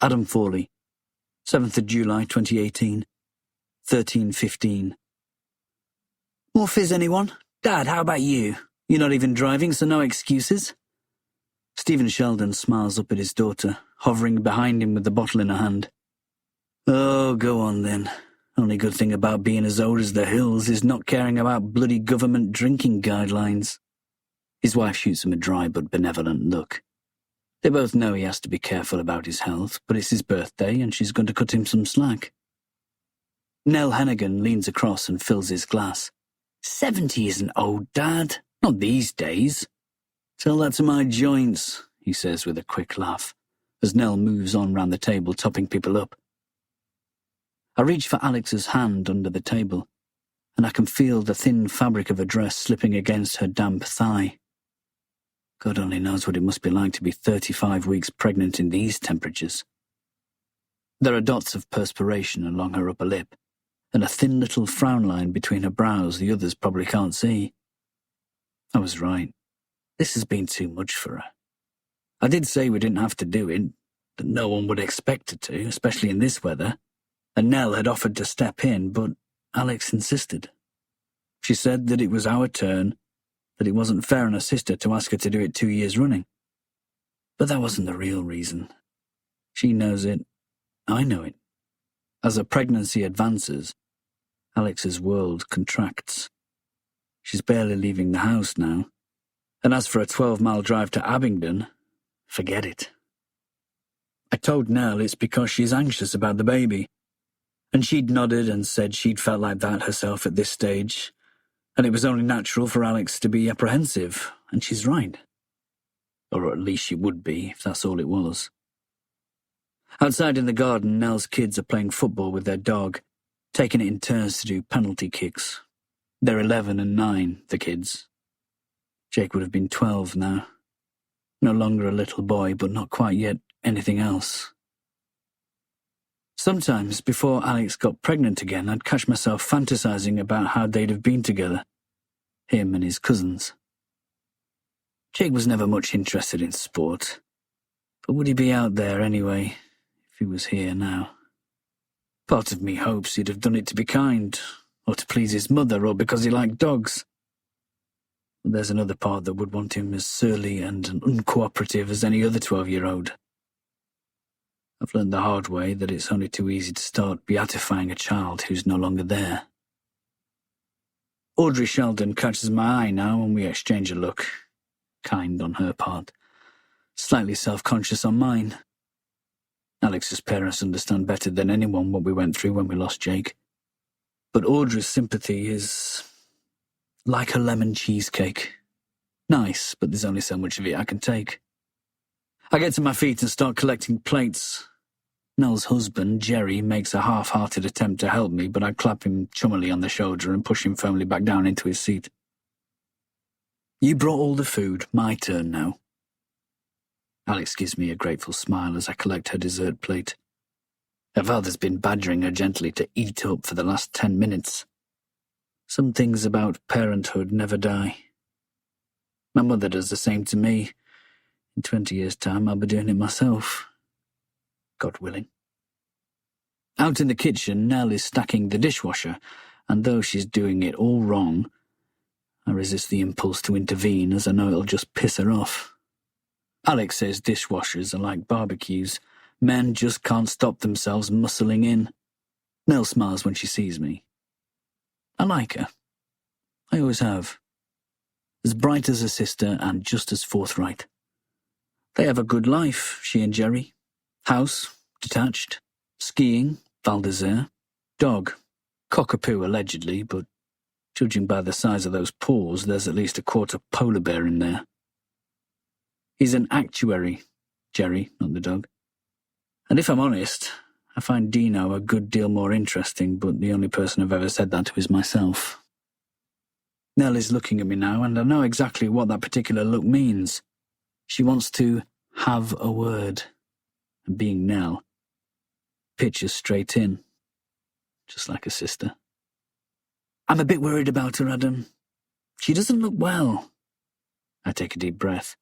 Adam Fawley, 7th of July 2018, 13:15. More fizz, anyone? Dad, how about you? You're not even driving, so no excuses? Stephen Sheldon smiles up at his daughter, hovering behind him with the bottle in her hand. Oh, go on then. Only good thing about being as old as the hills is not caring about bloody government drinking guidelines. His wife shoots him a dry but benevolent look. They both know he has to be careful about his health, but it's his birthday and she's going to cut him some slack. Nell Hennigan leans across and fills his glass. 70 isn't old, Dad. Not these days. Tell that to my joints, he says with a quick laugh, as Nell moves on round the table, topping people up. I reach for Alex's hand under the table, and I can feel the thin fabric of her dress slipping against her damp thigh. God only knows what it must be like to be 35 weeks pregnant in these temperatures. There are dots of perspiration along her upper lip, and a thin little frown line between her brows the others probably can't see. I was right. This has been too much for her. I did say we didn't have to do it, that no one would expect her to, especially in this weather, and Nell had offered to step in, but Alex insisted. She said that it was our turn, that it wasn't fair on her sister to ask her to do it 2 years running. But that wasn't the real reason. She knows it. I know it. As her pregnancy advances, Alex's world contracts. She's barely leaving the house now. And as for a 12-mile drive to Abingdon, forget it. I told Nell it's because she's anxious about the baby, and she'd nodded and said she'd felt like that herself at this stage, and it was only natural for Alex to be apprehensive, and she's right. Or at least she would be, if that's all it was. Outside in the garden, Nell's kids are playing football with their dog, taking it in turns to do penalty kicks. They're 11 and 9, the kids. Jake would have been 12 now. No longer a little boy, but not quite yet anything else. Sometimes, before Alex got pregnant again, I'd catch myself fantasizing about how they'd have been together, him and his cousins. Jake was never much interested in sport, but would he be out there anyway, if he was here now? Part of me hopes he'd have done it to be kind, or to please his mother, or because he liked dogs. But there's another part that would want him as surly and uncooperative as any other 12-year-old. I've learned the hard way that it's only too easy to start beatifying a child who's no longer there. Audrey Sheldon catches my eye now and we exchange a look, kind on her part, slightly self-conscious on mine. Alex's parents understand better than anyone what we went through when we lost Jake. But Audrey's sympathy is like a lemon cheesecake. Nice, but there's only so much of it I can take. I get to my feet and start collecting plates. Nell's husband, Jerry, makes a half-hearted attempt to help me, but I clap him chummily on the shoulder and push him firmly back down into his seat. You brought all the food, my turn now. Alex gives me a grateful smile as I collect her dessert plate. Her father's been badgering her gently to eat up for the last 10 minutes. Some things about parenthood never die. My mother does the same to me. In 20 years' time, I'll be doing it myself. God willing. Out in the kitchen, Nell is stacking the dishwasher, and though she's doing it all wrong, I resist the impulse to intervene as I know it'll just piss her off. Alex says dishwashers are like barbecues. Men just can't stop themselves muscling in. Nell smiles when she sees me. I like her. I always have. As bright as a sister and just as forthright. They have a good life, she and Jerry. House, detached. Skiing, Val d'Isere. Dog, cockapoo allegedly, but judging by the size of those paws, there's at least a quarter polar bear in there. He's an actuary, Jerry, not the dog. And if I'm honest, I find Dino a good deal more interesting, but the only person I've ever said that to is myself. Nell is looking at me now, and I know exactly what that particular look means. She wants to have a word, and being Nell, pitches straight in, just like a sister. I'm a bit worried about her, Adam. She doesn't look well. I take a deep breath.